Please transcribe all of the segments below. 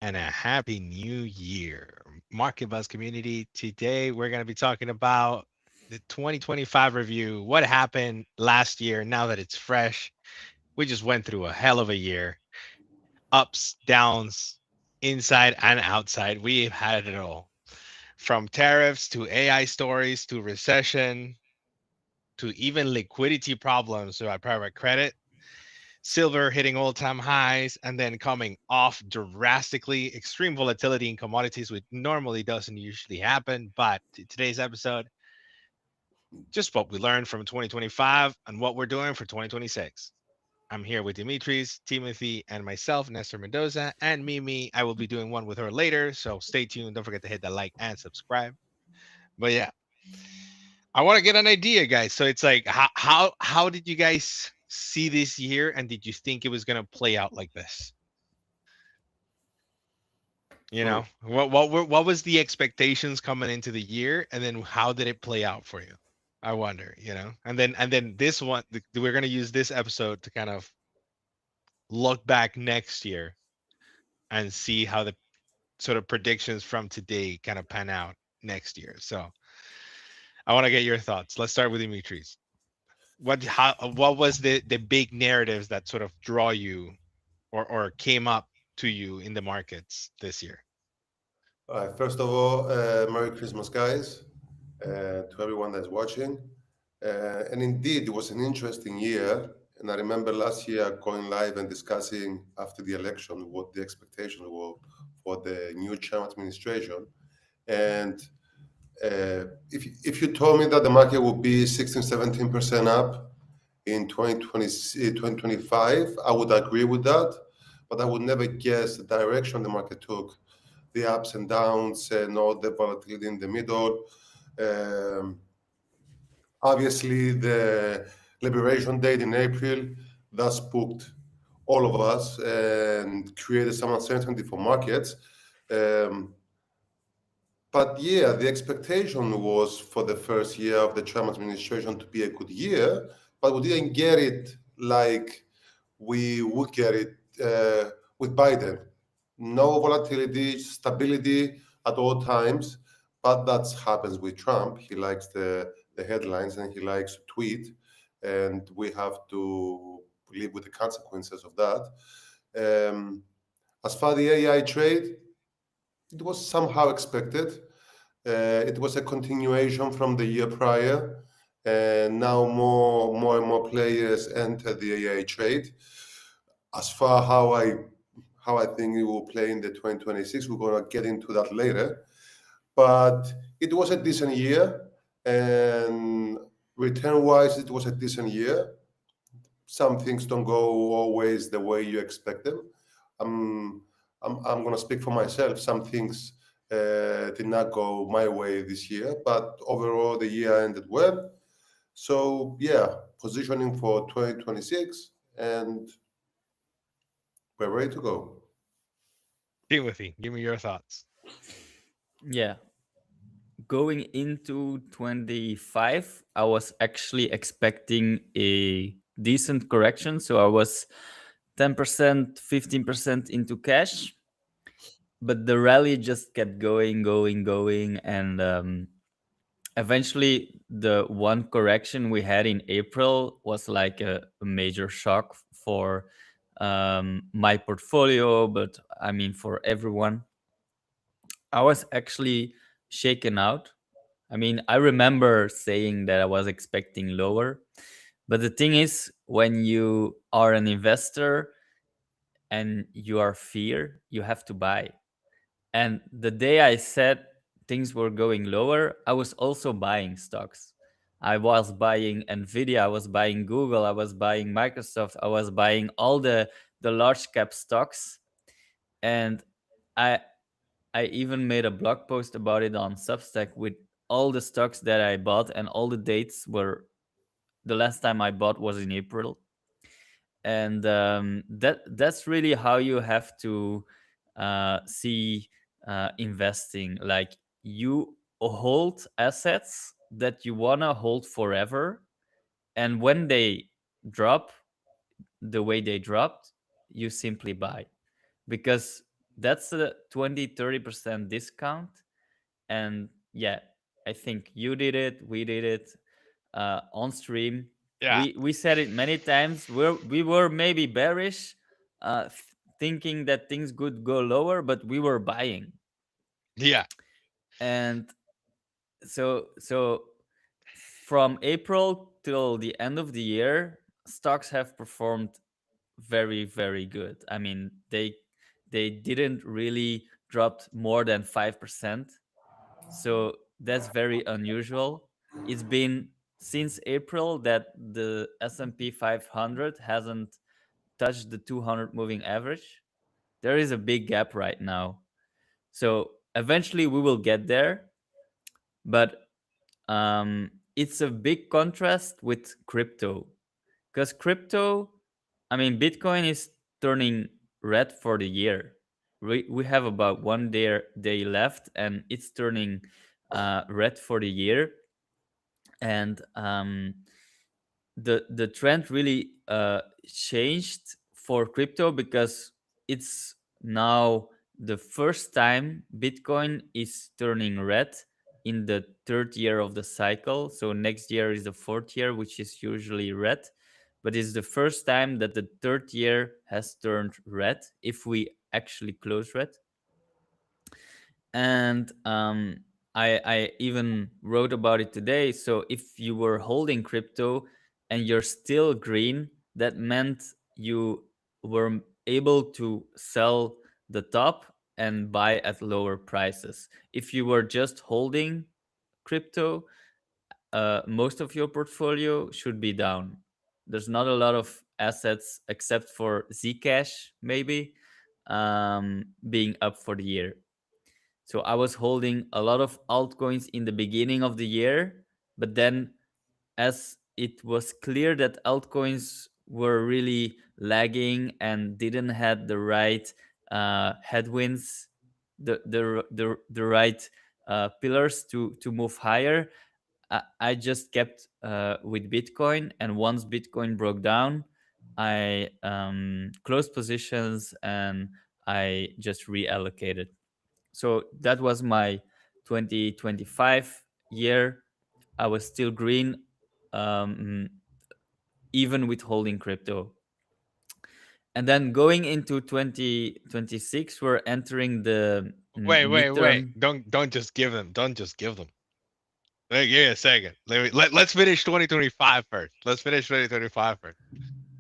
and a happy new year. Market Buzz community. Today we're going to be talking about the 2025 review. What happened last year now that it's fresh? We just went through a hell of a year. Ups, downs, inside and outside. We've had it all. From tariffs to AI stories to recession to even liquidity problems with our private credit. Silver hitting all-time highs and then coming off drastically. Extreme volatility in commodities, which normally doesn't usually happen. But today's episode, just what we learned from 2025 and what we're doing for 2026. I'm here with Dimitris, Timothy, and myself, Nestor Mendoza, and Mimi. I will be doing one with her later, so stay tuned. Don't forget to hit the like and subscribe. But yeah, I want to get an idea, guys. So it's like, how did you guys see this year, and did you think it was gonna play out like this? You Hmm. know, what was the expectations coming into the year, and then how did it play out for you? I wonder, and then this one, we're gonna use this episode to kind of look back next year and see how the sort of predictions from today kind of pan out next year. So I want to get your thoughts. Let's start with Dimitris. What was the big narratives that sort of draw you or came up to you in the markets this year? All right. First of all, Merry Christmas, guys, to everyone that's watching. And indeed, it was an interesting year. And I remember last year going live and discussing after the election what the expectations were for the new Trump administration. And if you told me that the market would be 16, 17% up in 2025, I would agree with that. But I would never guess the direction the market took, the ups and downs and all the volatility in the middle. Um, Obviously, the liberation date in April that spooked all of us and created some uncertainty for markets. Um, but yeah, the expectation was for the first year of the Trump administration to be a good year, but we didn't get it like we would get it with Biden. No volatility, stability at all times, but that happens with Trump. He likes the headlines and he likes to tweet, and we have to live with the consequences of that. Um, as far the AI trade, it was somehow expected. It was a continuation from the year prior, and now more and more players enter the AI trade. As far how I think it will play in the 2026, we're gonna get into that later. But it was a decent year, and return-wise, it was a decent year. Some things don't go always the way you expect them. I'm I'm gonna speak for myself. Some things did not go my way this year, but overall the year ended well. So yeah, positioning for 2026, and we're ready to go. Timothy, give me your thoughts. Yeah, going into 25, I was actually expecting a decent correction. So I was 10%, 15% into cash, but the rally just kept going. And eventually, the one correction we had in April was like a major shock for my portfolio, but I mean, for everyone. I was actually shaken out. I mean, I remember saying that I was expecting lower, but the thing is, when you are an investor and you are fear, you have to buy. And the day I said things were going lower, I was also buying stocks. I was buying Nvidia, I was buying Google, I was buying Microsoft, I was buying all the large cap stocks, and I I even made a blog post about it on Substack with all the stocks that I bought, and all the dates were the last time I bought was in April. And that's really how you have to see investing. Like, you hold assets that you want to hold forever, and when they drop the way they dropped, you simply buy, because that's a 20-30% discount. And yeah, I think you did it, we did it on stream. Yeah. We said it many times. We were maybe bearish, thinking that things could go lower, but we were buying. Yeah. And so from April till the end of the year, stocks have performed very, very good. I mean, they didn't really drop more than 5%. So that's very unusual. It's been since April that the S&P 500 hasn't touched the 200 moving average. There is a big gap right now. So eventually we will get there, but it's a big contrast with crypto, because crypto, I mean, Bitcoin is turning red for the year. We have about one day left, and it's turning red for the year. And the trend really changed for crypto, because it's now the first time Bitcoin is turning red in the third year of the cycle. So next year is the fourth year, which is usually red, but it's the first time that the third year has turned red if we actually close red. And I even wrote about it today. So if you were holding crypto and you're still green, that meant you were able to sell the top and buy at lower prices. If you were just holding crypto, most of your portfolio should be down. There's not a lot of assets except for Zcash, maybe, being up for the year. So I was holding a lot of altcoins in the beginning of the year, but then as it was clear that altcoins were really lagging and didn't have the right headwinds, the right pillars to move higher, I just kept with Bitcoin. And once Bitcoin broke down, I closed positions and I just reallocated. So that was my 2025 year. I was still green, um, even with holding crypto. And then going into 2026, we're entering the Wait. midterm. Don't just give them. Don't just give them. Give me a second. Let's finish 2025 first. Let's finish 2025 first.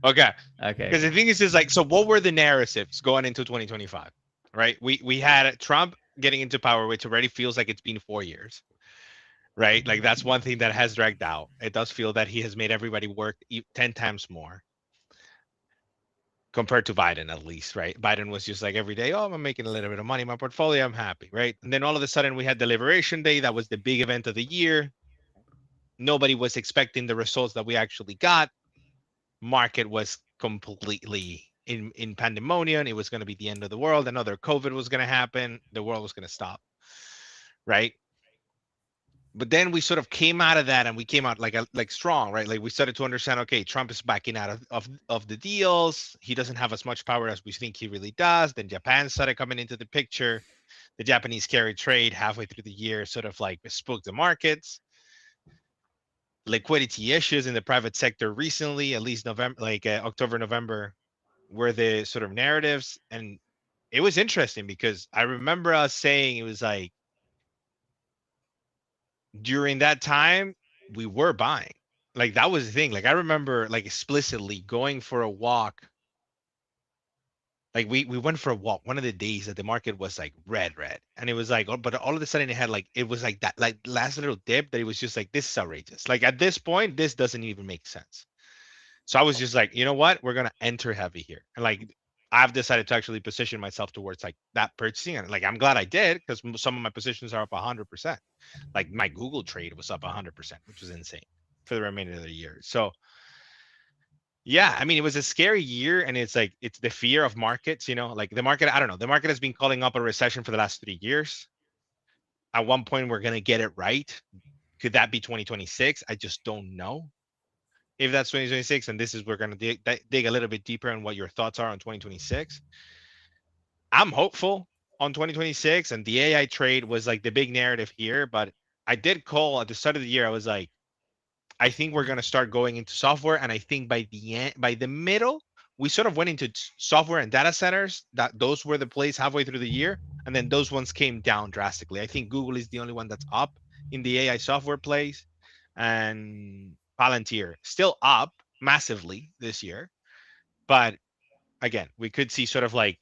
Okay. Okay. Because the thing is, like, so what were the narratives going into 2025? Right. We had Trump getting into power, which already feels like it's been 4 years. Right. Like that's one thing that has dragged out. It does feel that he has made everybody work 10 times more compared to Biden, at least, right? Biden was just like every day, oh, I'm making a little bit of money in my portfolio, I'm happy, right? And then all of a sudden we had the Liberation Day. That was the big event of the year. Nobody was expecting the results that we actually got. Market was completely in pandemonium. It was going to be the end of the world. Another COVID was going to happen. The world was going to stop, right? But then we sort of came out of that, and we came out like strong, right? Like we started to understand, okay, Trump is backing out of the deals. He doesn't have as much power as we think he really does. Then Japan started coming into the picture. The Japanese carry trade halfway through the year sort of like bespoke the markets. Liquidity issues in the private sector recently, at least November, like October, November, were the sort of narratives. And it was interesting because I remember us saying it was like during that time we were buying. Like that was the thing. Like I remember like explicitly going for a walk. Like we went for a walk one of the days that the market was like red, and it was like, but all of a sudden it had like it was like that like last little dip that it was just like this is outrageous. Like at this point, this doesn't even make sense. So I was just like, you know what, we're gonna enter heavy here, and like I've decided to actually position myself towards like that purchasing, and like I'm glad I did because some of my positions are up 100%. Like my Google trade was up 100%, which was insane for the remainder of the year. So yeah, I mean, it was a scary year, and it's like it's the fear of markets. Like the market. I don't know. The market has been calling up a recession for the last 3 years. At one point, we're gonna get it right. Could that be 2026? I just don't know if that's 2026. And this is we're gonna dig a little bit deeper on what your thoughts are on 2026. I'm hopeful on 2026, and the AI trade was like the big narrative here. But I did call at the start of the year. I was like, I think we're gonna start going into software, and I think by the end, by the middle, we sort of went into software and data centers. That those were the plays halfway through the year, and then those ones came down drastically. I think Google is the only one that's up in the AI software plays, and Palantir still up massively this year. But again, we could see sort of like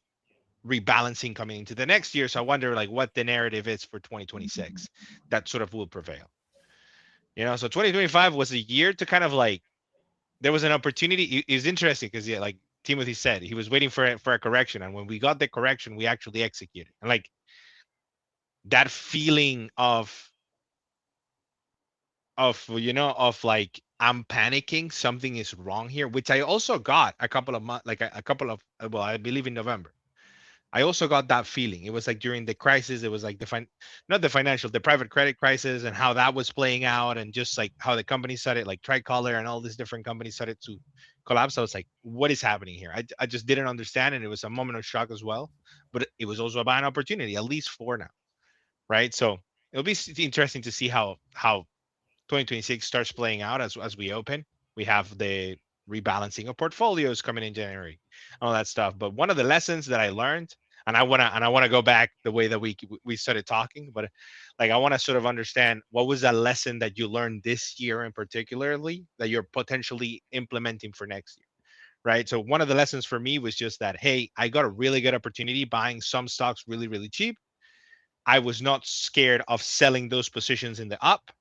rebalancing coming into the next year. So I wonder like what the narrative is for 2026 that sort of will prevail. So 2025 was a year to kind of like there was an opportunity. It's interesting because yeah, like Timothy said, he was waiting for a correction, and when we got the correction, we actually executed. And like that feeling of like I'm panicking, something is wrong here, which I also got a couple of months, like a couple of well, I believe in November. I also got that feeling. It was like during the crisis, it was like not the financial, the private credit crisis, and how that was playing out, and just like how the company started, like Tricolor and all these different companies started to collapse. I was like, what is happening here? I just didn't understand, and it was a moment of shock as well. But it was also a buying opportunity, at least for now, right? So it'll be interesting to see how 2026 starts playing out as we open. We have the rebalancing of portfolios coming in January, all that stuff. But one of the lessons that I learned, and I wanna go back the way that we started talking, but like I want to sort of understand what was that lesson that you learned this year in particularly that you're potentially implementing for next year. Right. So one of the lessons for me was just that, hey, I got a really good opportunity buying some stocks really, really cheap. I was not scared of selling those positions in the up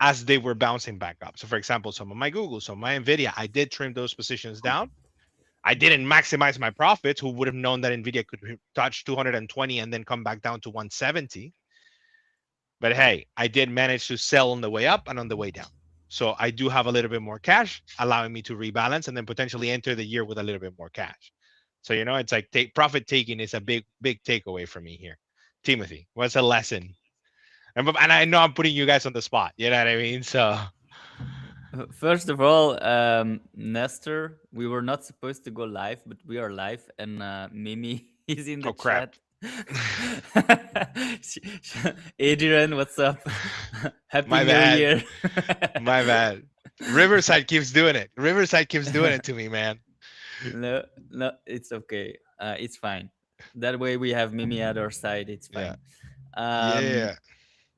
as they were bouncing back up. So, for example, some of my Google, some of my Nvidia, I did trim those positions down. I didn't maximize my profits. Who would have known that Nvidia could touch 220 and then come back down to 170? But hey, I did manage to sell on the way up and on the way down. So I do have a little bit more cash, allowing me to rebalance and then potentially enter the year with a little bit more cash. So it's like profit taking is a big, big takeaway for me here. Timothy, what's a lesson? And I know I'm putting you guys on the spot. You know what I mean? So, First of all, Nestor, we were not supposed to go live, but we are live, and Mimi is in the oh crap. chat. Adrian, what's up? Happy My New bad. Year. My bad. Riverside keeps doing it. Riverside keeps doing it to me, man. No, no, it's okay. It's fine. That way we have Mimi at our side. It's Yeah. fine. Um, Yeah.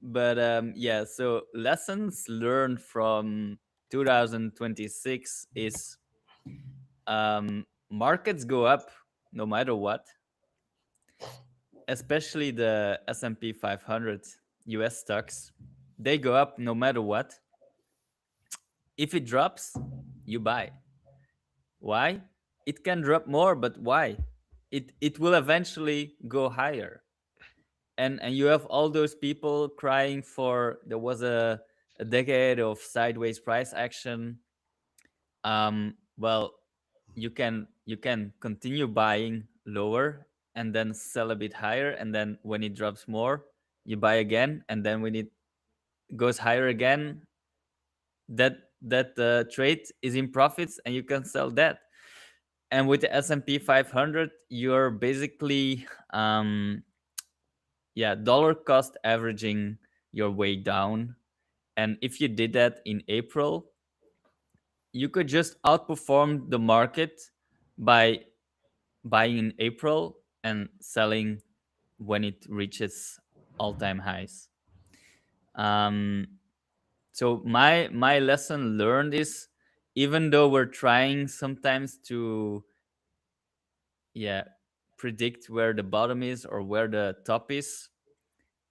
but yeah, so lessons learned from 2026 is markets go up no matter what, especially the S&P 500 US stocks. They go up no matter what. If it drops, you buy. Why? It can drop more, but why? It will eventually go higher. And you have all those people crying for there was a decade of sideways price action. Well, you can continue buying lower and then sell a bit higher, and then when it drops more you buy again, and then when it goes higher again, that trade is in profits and you can sell that. And with the S&P 500 you're basically dollar cost averaging your way down. And if you did that in April, you could just outperform the market by buying in April and selling when it reaches all-time highs. Um, so my lesson learned is, even though we're trying sometimes to yeah predict where the bottom is or where the top is,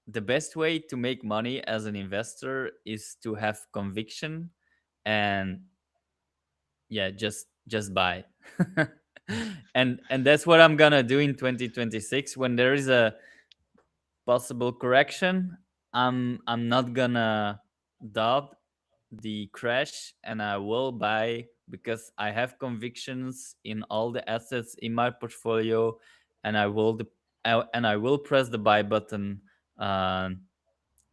the best way to make money as an investor is to have conviction and just buy. And that's what I'm gonna do in 2026 when there is a possible correction. I'm not gonna doubt the crash, and I will buy because I have convictions in all the assets in my portfolio, and I will press the buy button uh,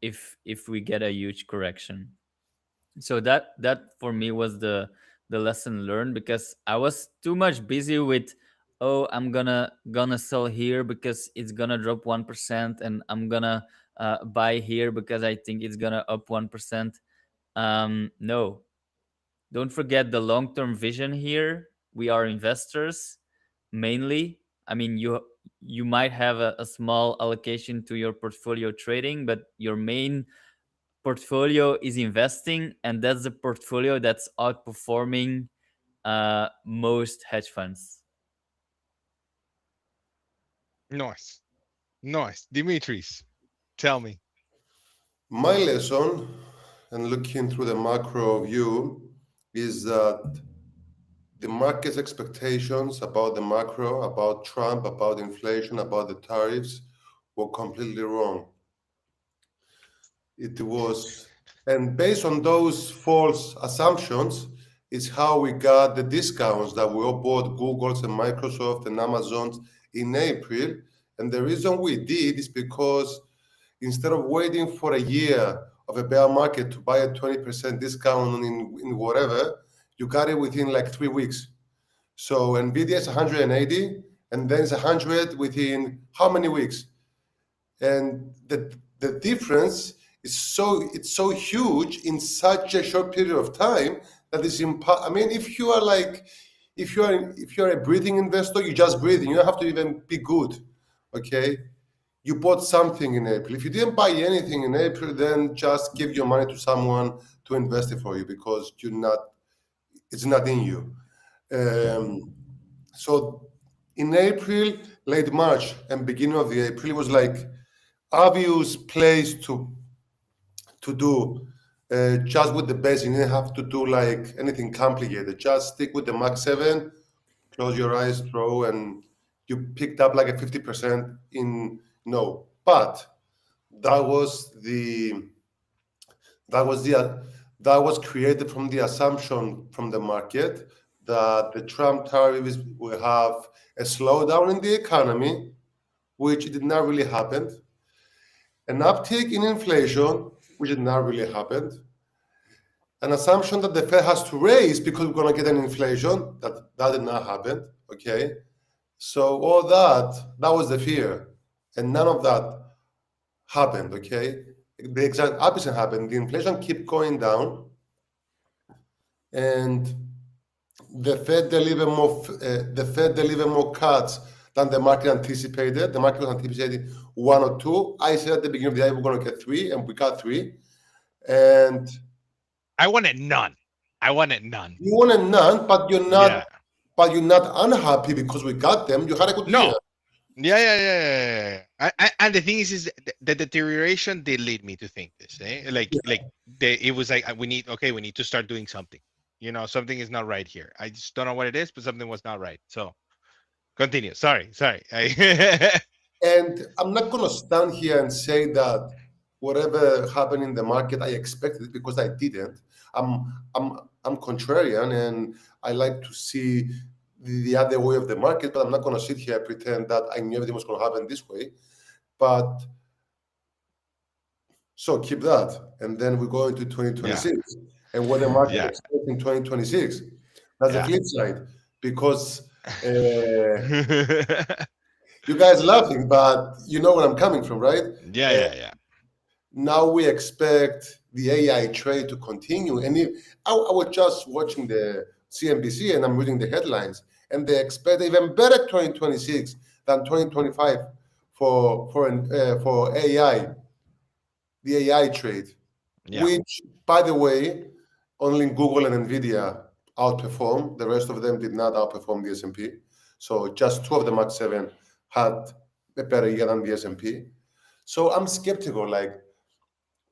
if we get a huge correction. So that for me was the lesson learned, because I was too much busy with oh, I'm gonna sell here because it's gonna drop 1%, and I'm gonna buy here because I think it's gonna up 1%. No, don't forget the long-term vision here. We are investors mainly. I mean, you might have a small allocation to your portfolio trading, but your main portfolio is investing, and that's the portfolio that's outperforming most hedge funds. Nice. Nice. Dimitris, tell me. My lesson, and looking through the macro view, is that the market's expectations about the macro, about Trump, about inflation, about the tariffs were completely wrong. It was, and based on those false assumptions, is how we got the discounts that we all bought Google's and Microsoft and Amazon's in April. And the reason we did is because instead of waiting for a year of a bear market to buy a 20% discount in whatever, you got it within like 3 weeks. So Nvidia is 180, and then it's 100 within how many weeks? And the difference is so huge in such a short period of time that it's I mean, if you are like if you're a breathing investor, you just breathing. You don't have to even be good. Okay, you bought something in April. If you didn't buy anything in April, then just give your money to someone to invest it for you because it's not in you. So in April, late March, and beginning of the April, it was like obvious place to do just with the basic. You didn't have to do like anything complicated. Just stick with the Max 7, close your eyes, throw, and you picked up like a 50% in no. But that was the that was the that was created from the assumption from the market that the Trump tariffs will have a slowdown in the economy, which did not really happen, an uptick in inflation, which did not really happen, an assumption that the Fed has to raise because we're going to get an inflation that did not happen. Okay, so all that was the fear, and none of that happened. Okay, the exact opposite happened. The inflation kept going down, and the Fed delivered more cuts than the market anticipated. The market was anticipating one or two. I said at the beginning of the year we're going to get three, and we got three. And I wanted none. I wanted none. you wanted none, but you're Yeah. not. But you're not unhappy because we got them. You had a good year. No. Yeah. And the thing is the deterioration did lead me to think this. It was like we need to start doing something. Something is not right here. I just don't know what it is, but something was not right. So continue. Sorry. And I'm not going to stand here and say that whatever happened in the market, I expected it because I didn't. I'm contrarian, and I like to see the other way of the market, but I'm not going to sit here and pretend that I knew everything was going to happen this way. But so keep that, and then we go into 2026, and what the market expects in 2026. That's the flip side, because you guys laughing, but you know where I'm coming from, right? Yeah. Now we expect the AI trade to continue, and I was just watching the CNBC, and I'm reading the headlines, and they expect even better 2026 than 2025 for AI, the AI trade, which, by the way, only Google and Nvidia outperformed. The rest of them did not outperform the S&P. So just two of the Max 7 had a better year than the S&P. So I'm skeptical, like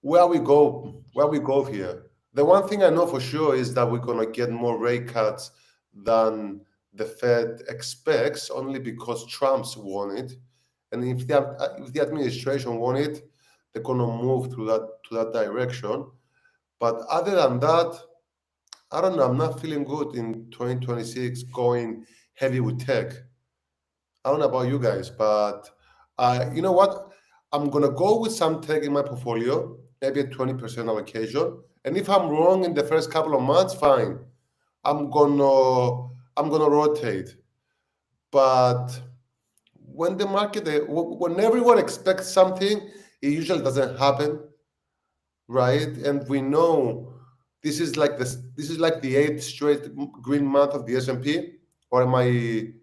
where we go here. The one thing I know for sure is that we're gonna get more rate cuts than the Fed expects, only because Trump's won it. And if the administration won it, they're gonna move to that direction. But other than that, I don't know. I'm not feeling good in 2026 going heavy with tech. I don't know about you guys, but you know what? I'm gonna go with some tech in my portfolio, maybe a 20% allocation. And if I'm wrong in the first couple of months, fine. I'm gonna rotate. But when the market, when everyone expects something, it usually doesn't happen, right? And we know this is like this. This is like the eighth straight green month of the S&P, or am I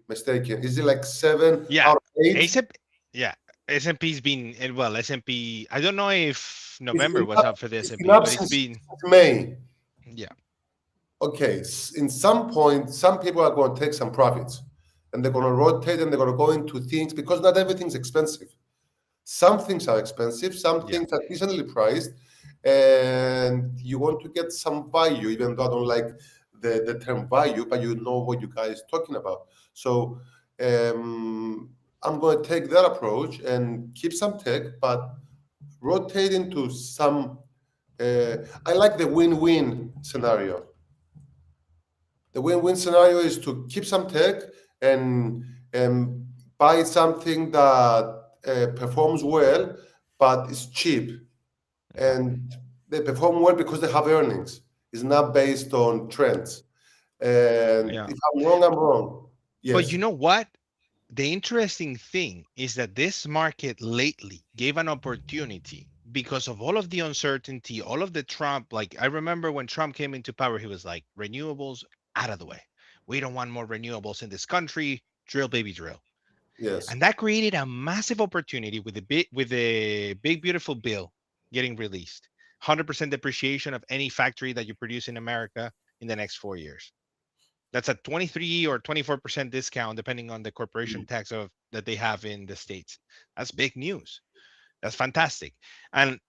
mistaken? Is it like seven Yeah, out of eight? ASAP. Yeah, S&P's been well. S&P. I don't know if It's November been was up, up for the it's been S&P, up but it's been since May. yeah, Okay, in some point, some people are going to take some profits, and they're going to rotate, and they're going to go into things because not everything's expensive. Some things are expensive, some yeah, things are decently priced, and you want to get some value, even though I don't like the term value, but you know what you guys talking about. So I'm going to take that approach and keep some tech, but rotate into some. I like the win-win scenario. The win-win scenario is to keep some tech and and buy something that performs well, but is cheap, yeah, and they perform well because they have earnings. It's not based on trends. And yeah. if I'm wrong, I'm wrong. But Yes, you know what? The interesting thing is that this market lately gave an opportunity because of all of the uncertainty, all of the Trump. Like, I remember when Trump came into power, he was like, renewables out of the way. We don't want more renewables in this country. Drill, baby, drill. yes, And that created a massive opportunity with the big beautiful bill getting released. 100% depreciation of any factory that you produce in America in the next 4 years. That's a 23 or 24% discount depending on the corporation tax of that they have in the states. That's big news. That's fantastic. And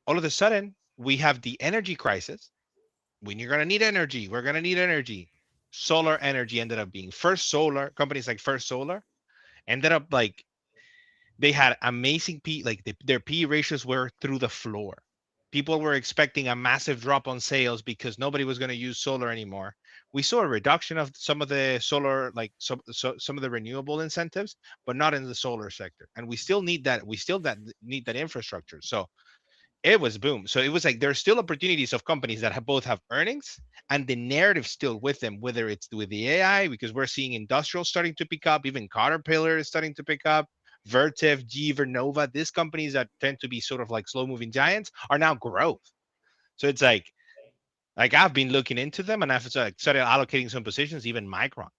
all of a sudden, we have the energy crisis. When you're gonna need energy, we're gonna need energy. Solar energy ended up being First Solar. Companies like First Solar ended up like they had amazing their P ratios were through the floor. People were expecting a massive drop on sales because nobody was going to use solar anymore. We saw a reduction of some of the solar, like some of the renewable incentives, but not in the solar sector. And we still need that. We still that need that infrastructure. So it was boom. So it was like there's still opportunities of companies that have both have earnings and the narrative still with them, whether it's with the AI, because we're seeing industrial starting to pick up, even Caterpillar is starting to pick up, Vertiv, G, Vernova, these companies that tend to be sort of like slow moving giants are now growth. So it's like I've been looking into them and I've started allocating some positions, even Micron,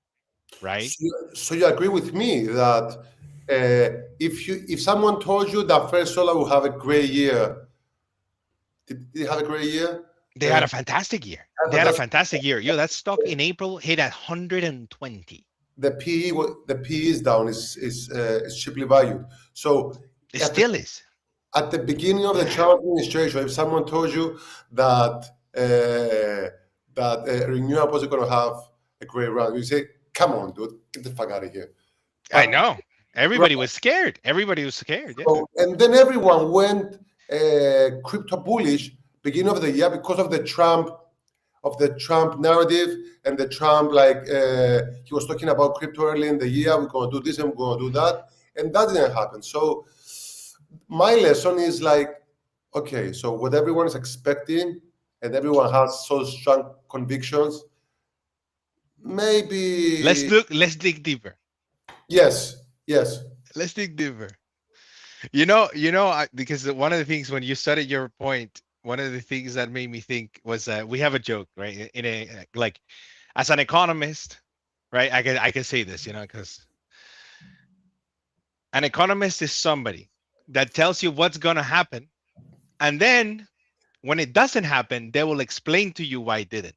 right? so you agree with me that if someone told you that First Solar will have a great year, did they have a great year? They had a fantastic year. They had a That's fantastic year. Yo, that stock in April hit at 120. the PE. The PE is down. Is cheaply valued. So It at the, still is. at the beginning of the Trump administration, if someone told you that renewables are going to have a great run, you say, "Come on, dude, get the fuck out of here." I But know. Everybody was scared. Everybody was scared. Yeah. so, and then everyone went crypto bullish beginning of the year because of the Trump narrative and the Trump he was talking about crypto early in the year. We're going to do this and we're going to do that, and that didn't happen. So my lesson is like, okay, so what everyone is expecting and everyone has so strong convictions, Let's maybe look. Let's dig deeper. yes, yes, Let's dig deeper. Because one of the things when you started your point, one of the things that made me think was we have a joke, right? In a like, as an economist, right? I can say this, because an economist is somebody that tells you what's gonna happen, and then when it doesn't happen, they will explain to you why it didn't.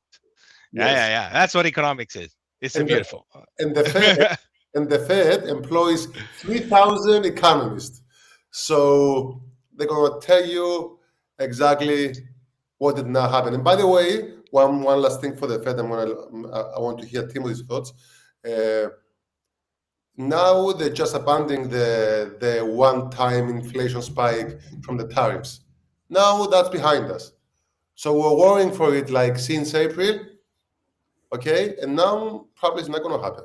Yeah, yeah, yes, yeah. That's what economics is. It's a and the beautiful. and the Fed and the Fed employs 3,000 economists. So they're going to tell you exactly what did not happen. And by the way, one last thing for the Fed, I want to hear Timothy's thoughts. Uh, Now they're just abandoning the one-time inflation spike from the tariffs. Now that's behind us. So we're worrying for it like since April, okay? And now probably it's not going to happen.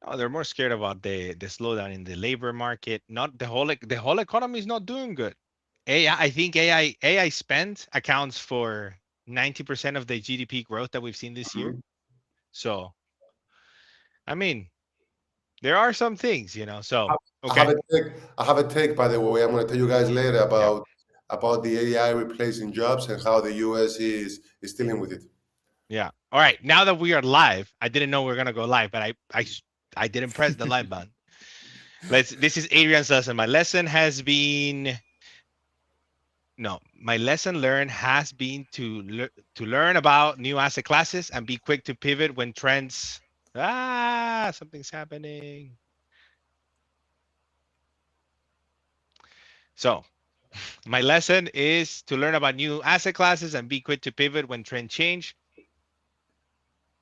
Oh, they're more scared about the slowdown in the labor market. Not the whole economy is not doing good. I think AI spend accounts for 90% of the GDP growth that we've seen this year. Mhm. So, I mean, there are some things, you know. So I have okay, a take. I have a take, by the way. I'm going to tell you guys later yeah, about the AI replacing jobs and how the US is dealing with it. yeah. All right, now that we are live, I didn't know we were gonna go live, but I didn't press the live button. Let's. This is Adrian's lesson. My lesson has been no. My lesson learned has been to learn about new asset classes and be quick to pivot when trends. Something's happening. So my lesson is to learn about new asset classes and be quick to pivot when trends change.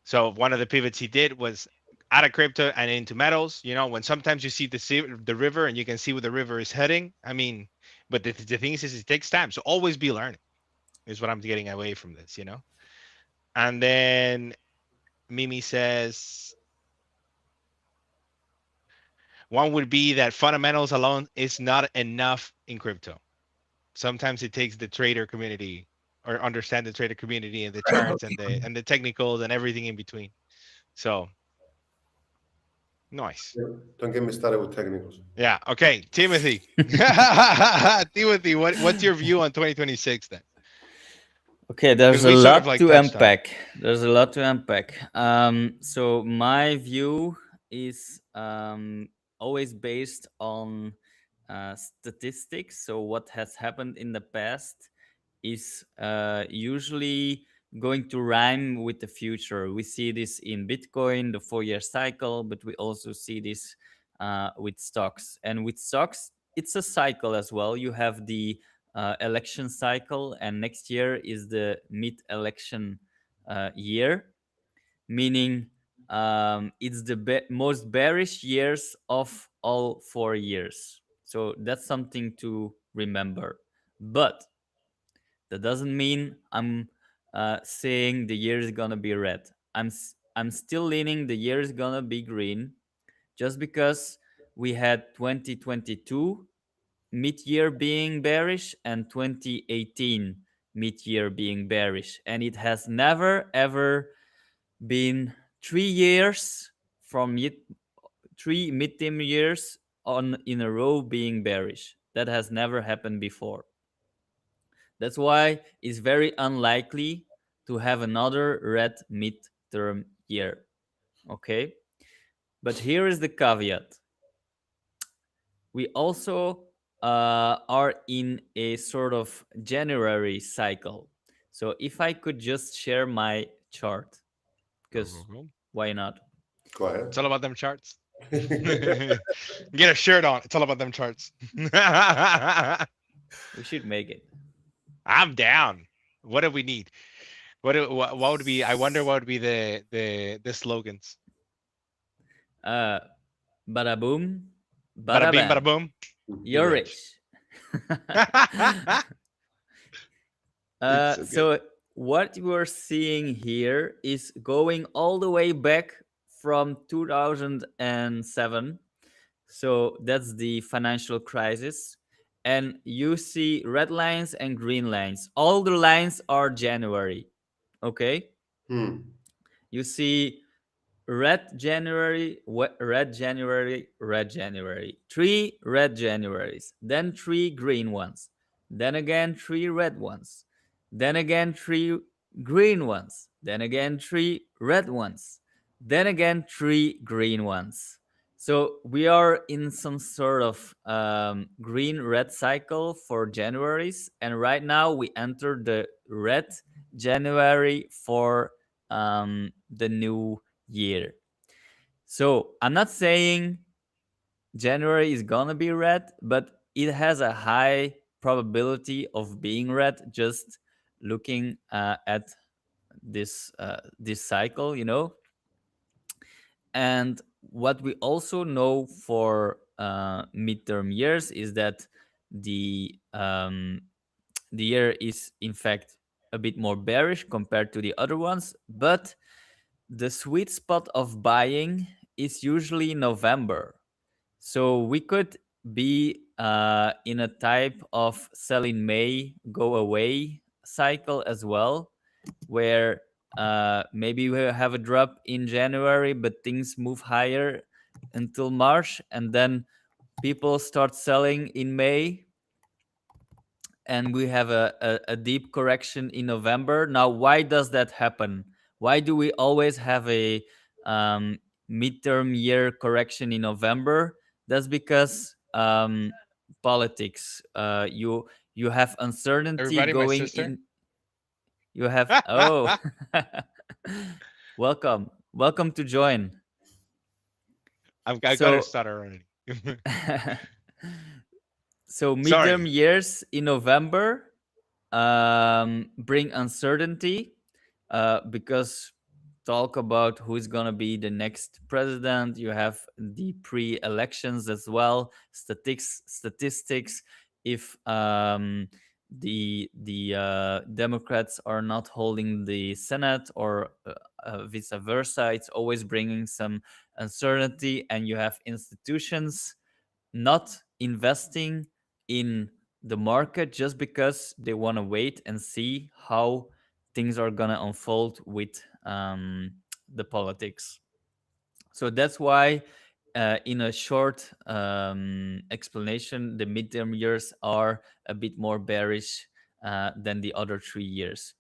So one of the pivots he did was out of crypto and into metals. You know, when sometimes you see the river and you can see where the river is heading. I mean, but the thing is it takes time. So always be learning is what I'm getting away from this. You know, and then Mimi says one would be that fundamentals alone is not enough in crypto. Sometimes it takes the trader community or understand the trader community and the charts and the technicals and everything in between. So nice. Don't get me started with technicals. Yeah. Okay. Timothy. Timothy, what's your view on 2026 then? Okay, Because there's a we sort of lot like to touched on it. unpack. There's a lot to unpack. So my view is always based on statistics. So what has happened in the past is usually going to rhyme with the future. We see this in Bitcoin, the 4-year cycle, but we also see this with stocks. And with stocks, it's a cycle as well. You have the election cycle, and next year is the mid-election year, meaning it's the most bearish years of all 4 years. So that's something to remember. But that doesn't mean I'm saying the year is gonna be red. I'm still leaning the year is gonna be green, just because we had 2022 mid-year being bearish and 2018 mid-year being bearish, and it has never ever been 3 years from three mid-term years on in a row being bearish. That has never happened before. That's why it's very unlikely to have another red mid-term year. Okay, but here is the caveat. We also are in a sort of January cycle. So if I could just share my chart, because Mhm. why not? Go ahead. It's all about them charts. Get a shirt on. It's all about them charts. We should make it. I'm down. What do we need? What would be? I wonder what would be the slogans. Uh, bada boom, Bada bada bing, bada bam. boom. You're You're rich. rich. It's so good. So what we're seeing here is going all the way back from 2007. So that's the financial crisis. And you see red lines and green lines. All the lines are January. Okay. Hmm. You see red January, red January, red January. 3 red Januaries, then 3 green ones, then again 3 red ones, then again 3 green ones, then again 3 red ones, then again 3 green ones. So we are in some sort of green red cycle for Januaries, and right now we enter the red January for the new year. So I'm not saying January is gonna be red, but it has a high probability of being red. Just looking at this cycle, And what we also know for midterm years is that the year is in fact a bit more bearish compared to the other ones, but the sweet spot of buying is usually November. So we could be in a type of sell in May, go away cycle as well, where maybe we have a drop in January, but things move higher until March, and then people start selling in May, and we have a deep correction in November. Now, why does that happen? Why do we always have a um, midterm year correction in November? That's because politics. You have uncertainty Everybody, my going sister. in. You have welcome, welcome to join. I got her So started already. so midterm Sorry. years in November bring uncertainty because talk about who's gonna be the next president. You have the pre-elections as well, statistics. If the Democrats are not holding the Senate or vice versa, it's always bringing some uncertainty, and you have institutions not investing in the market just because they want to wait and see how things are going to unfold with the politics. So that's why, in a short explanation, the midterm years are a bit more bearish than the other 3 years.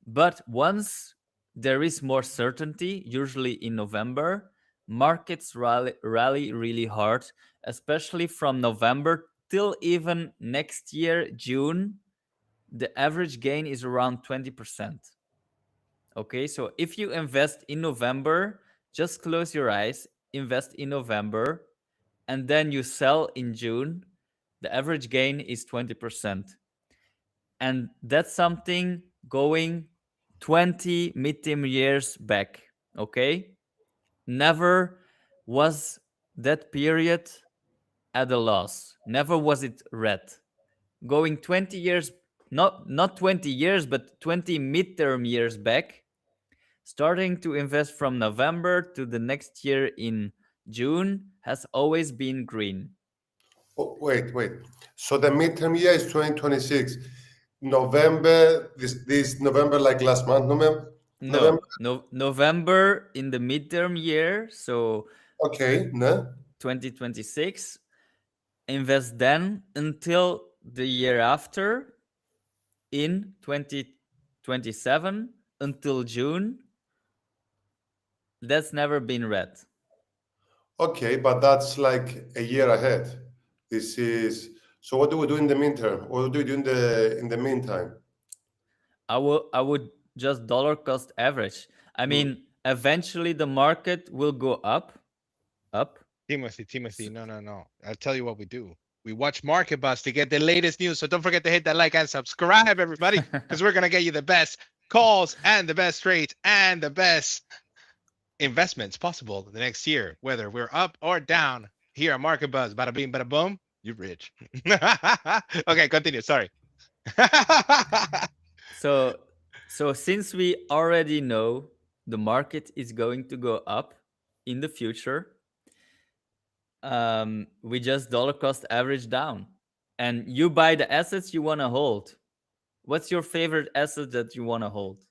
But once there is more certainty, usually in November, markets rally really hard, especially from November till even next year, June. The average gain is around 20%. Okay, so if you invest in November, just close your eyes, invest in November, and then you sell in June, the average gain is 20%. And that's something going 20 midterm years back. Okay, never was that period at a loss, never was it red. Going 20 years, not 20 years, but 20 midterm years back, starting to invest from November to the next year in June has always been green. Oh, wait. So the midterm year is 2026. November, this November, like last month, November. No, November in the midterm year, so Okay, no. 2026. Invest then until the year after in 2027 until June. That's never been read. Okay, but that's like a year ahead. This is so. What do we do in the meantime? What do we do in the meantime? I would just dollar cost average. I Hmm. mean, eventually the market will go up. Timothy, no, no, no. I'll tell you what we do. We watch Market Bus to get the latest news. So don't forget to hit that like and subscribe, everybody, because we're gonna get you the best calls and the best trades and the best investments possible the next year, whether we're up or down. Here on Market Buzz, bada bing, bada boom, you're rich. Okay, continue. Sorry. So so since we already know the market is going to go up in the future, we just dollar cost average down, and you buy the assets you want to hold. What's your favorite asset that you want to hold?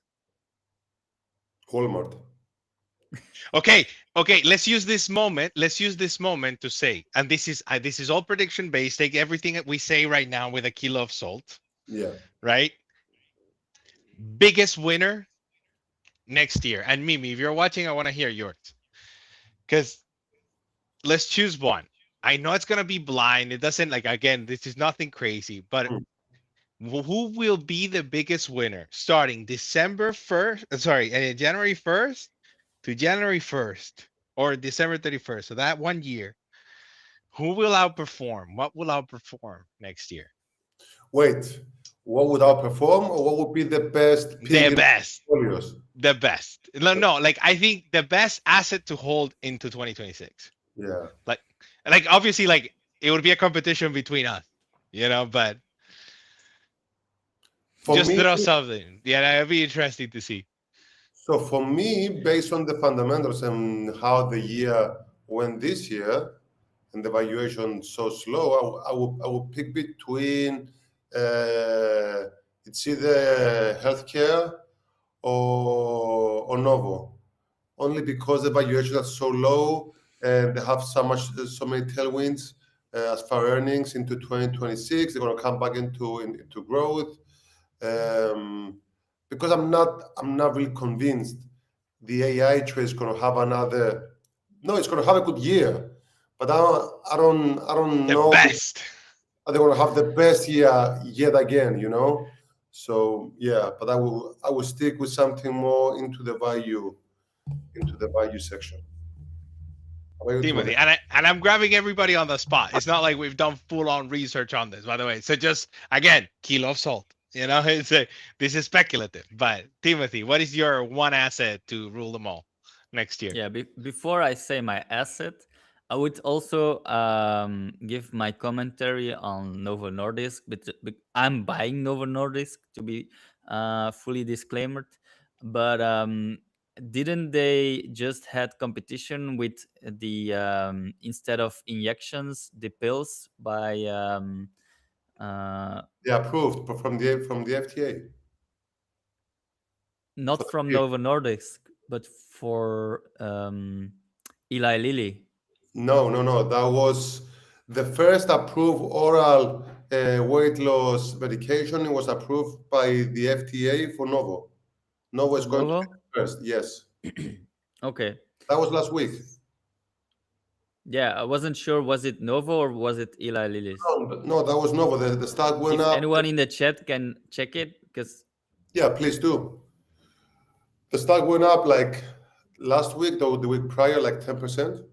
Walmart. Okay, okay. Let's use this moment. Let's use this moment to say, and this is all prediction based. Take everything that we say right now with a kilo of salt, Yeah. right? Biggest winner next year. And Mimi, if you're watching, I want to hear yours. Because let's choose one. I know it's gonna be blind. It doesn't like again. This is nothing crazy, but Hmm. who will be the biggest winner starting December 1st? Sorry, January 1st to January 1st or December 31st. So that 1 year, who will outperform? What will outperform next year? Wait, what would outperform, or what would be the best pick The in best. portfolios? The best. No, no, like I think the best asset to hold into 2026. Yeah. Like obviously like it would be a competition between us, but For just me, throw something. Yeah, that'd be interesting to see. for me, based on the fundamentals and how the year went this year, and the valuation so slow, I would pick between it's either healthcare or Novo, only because the valuation is so low and they have so many tailwinds as far earnings into 2026. They're going to come back into growth. Because I'm not really convinced the AI trade is going to have another. No, it's going to have a good year, but I don't The know best. they're going to have the best year yet again. So yeah, but I will stick with something more into the value section. How about you, Timothy, Timothy? and I'm grabbing everybody on the spot. It's not like we've done full on research on this, by the way. So just again, kilo of salt. This is speculative. But Timothy, what is your one asset to rule them all next year? Yeah, before I say my asset, I would also give my commentary on Novo Nordisk. But I'm buying Novo Nordisk, to be fully disclaimed. But didn't they just had competition with the instead of injections, the pills by uh, They approved from the FTA not for the from pill. Novo Nordisk, but for Eli Lilly? No, no, no. That was the first approved oral weight loss medication. It was approved by the FDA for Novo. Novo is going to be Novo? the first. Yes, Okay. that was last week. Yeah, I wasn't sure, was it Novo or was it Eli Lilly's? No, that was Novo. The stock went If up. anyone in the chat can check it, because Yeah, please do. The stock went up like last week, though the week prior, like 10%.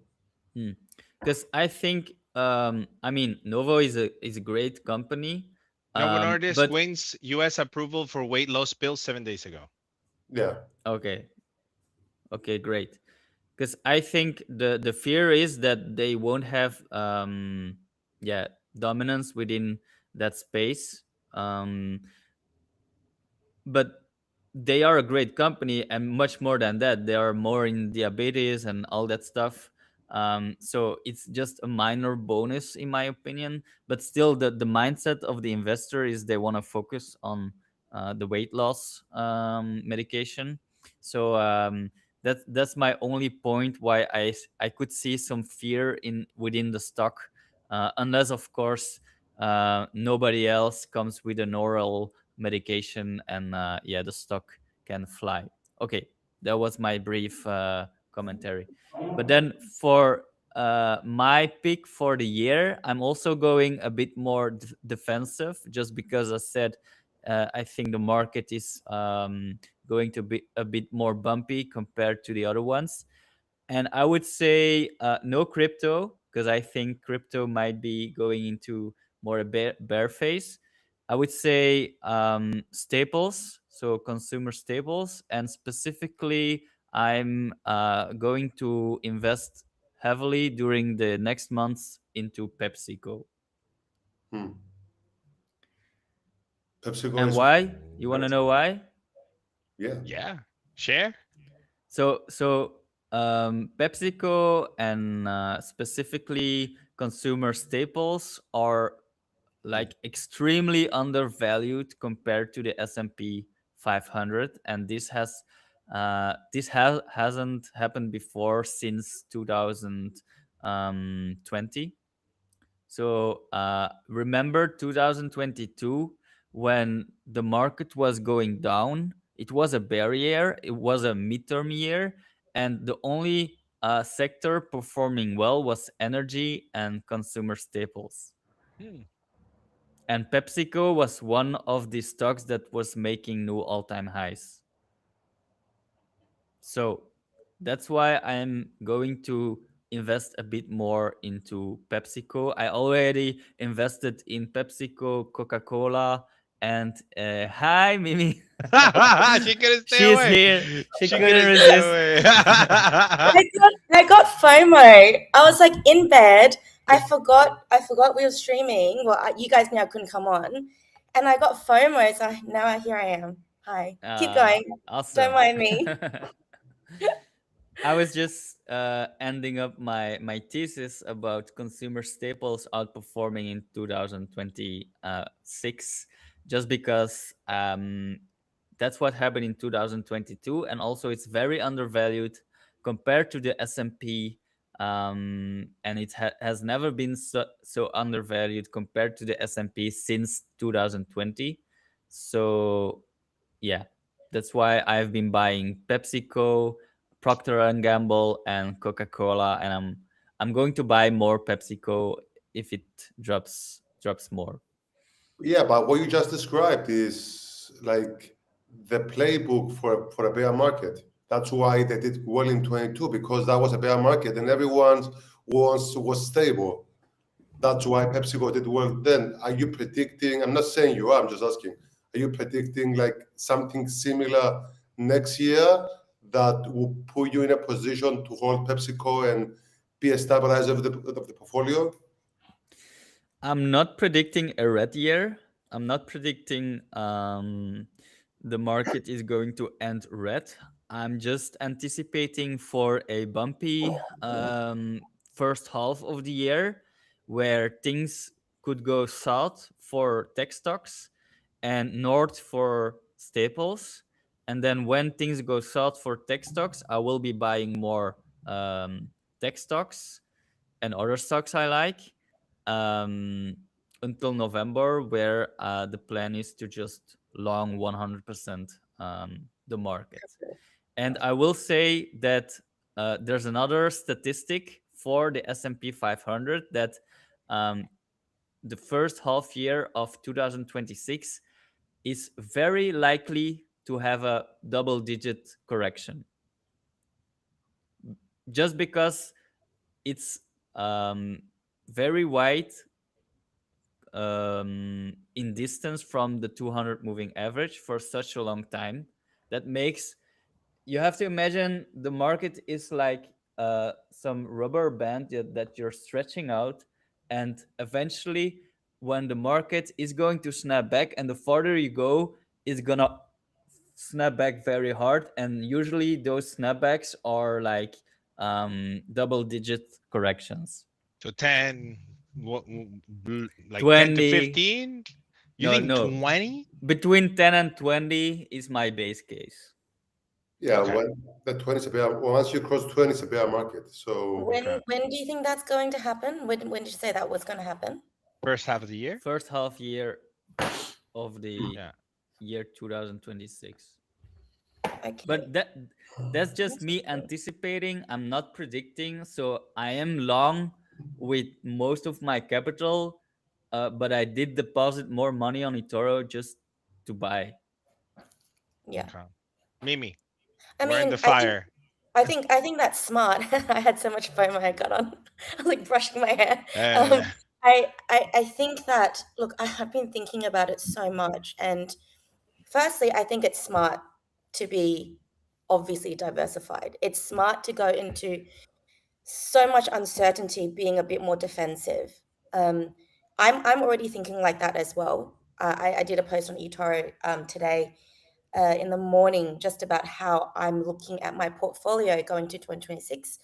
because I think I mean Novo is a great company, Novo Nordisk but wins U.S. approval for weight loss pills 7 days ago. Yeah. okay, okay, great. Because I think the fear is that they won't have yeah, dominance within that space. Um, but they are a great company, and much more than that, they are more in diabetes and all that stuff. So it's just a minor bonus in my opinion, but still the mindset of the investor is they want to focus on the weight loss medication. So that's my only point why I could see some fear in within the stock, unless of course nobody else comes with an oral medication, and yeah, the stock can fly. Okay, that was my brief commentary. But then for my pick for the year, I'm also going a bit more defensive, just because I said I think the market is going to be a bit more bumpy compared to the other ones. And I would say no crypto, because I think crypto might be going into more a bear phase. I would say staples, so consumer staples, and specifically, I'm going to invest heavily during the next months into PepsiCo. Hmm. PepsiCo And is why? You want to know interesting. why? Yeah. Yeah. Share? So PepsiCo and specifically consumer staples are like extremely undervalued compared to the S&P 500, and this hasn't happened before since 2020. So remember 2022, when the market was going down, it was a bear year, it was a midterm year, and the only sector performing well was energy and consumer staples. Hmm. And PepsiCo was one of the stocks that was making new all-time highs. So that's why I'm going to invest a bit more into PepsiCo. I already invested in PepsiCo, Coca-Cola, and hi, Mimi. She couldn't stay She's away. here. She She couldn't couldn't stay resist. away. I got FOMO. I was like in bed. I forgot we were streaming. Well, you guys knew I couldn't come on, and I got FOMO. So now here I am. Hi. Keep going. Don't Awesome. mind me. I was just ending up my thesis about consumer staples outperforming in 2026, just because that's what happened in 2022, and also it's very undervalued compared to the S&P and it has never been so undervalued compared to the S&P since 2020. So yeah, that's why I've been buying PepsiCo, Procter and Gamble, and Coca-Cola, and I'm going to buy more PepsiCo if it drops more. Yeah, but what you just described is like the playbook for a bear market. That's why they did well in 22, because that was a bear market and everyone was stable. That's why PepsiCo did well then. Are you predicting? I'm not saying you are. I'm just asking. Are you predicting like something similar next year that will put you in a position to hold PepsiCo and be a stabilizer of the portfolio? I'm not predicting a red year. I'm not predicting the market is going to end red. I'm just anticipating for a bumpy first half of the year where things could go south for tech stocks and north for staples. And then when things go south for tech stocks, I will be buying more tech stocks and other stocks I like um, until November, where the plan is to just long 100% the market. And I will say that there's another statistic for the S&P 500 that um, the first half year of 2026 is very likely to have a double-digit correction, just because it's very wide in distance from the 200 moving average for such a long time. That makes you have to imagine the market is like some rubber band that you're stretching out, and eventually when the market is going to snap back, and the farther you go, it's gonna snap back very hard, and usually those snapbacks are like double digit corrections. So 10, like 10 to 20. 15? You No, think no. 20? Between 10 and 20 is my base case. Yeah, Okay. when the 20 is a bear, once you cross 20, it's a bear market. So Okay. When do you think that's going to happen? When did you say that was going to happen? First half of the year? First half year of the Yeah. year 2026. Okay. But that's just me Interesting. anticipating. I'm not predicting. So I am long with most of my capital, but I did deposit more money on eToro just to buy. Yeah. Okay. Mimi, I we're in mean, the fire. I think that's smart. I had so much FOMO I got on. I was like brushing my hair. Uh, I think that look, I have been thinking about it so much, and firstly, I think it's smart to be obviously diversified. It's smart to go into so much uncertainty, being a bit more defensive. Um, I'm already thinking like that as well. I did a post on eToro today in the morning just about how I'm looking at my portfolio going to 2026.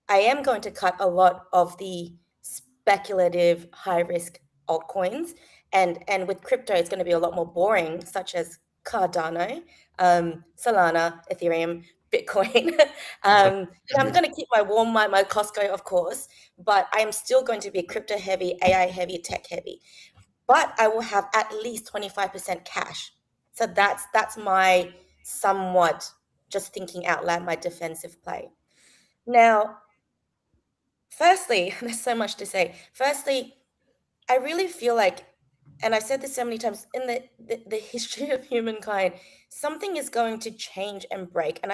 I am going to cut a lot of the speculative high risk altcoins, and with crypto, it's going to be a lot more boring, such as Cardano, Solana, Ethereum, Bitcoin. I'm going to keep my Walmart, my Costco, of course, but I am still going to be crypto heavy, AI heavy, tech heavy. But I will have at least 25% cash. So that's my somewhat just thinking out loud, my defensive play. Now, firstly, there's so much to say. Firstly, I really feel like, and I've said this so many times, in the history of humankind, something is going to change and break. And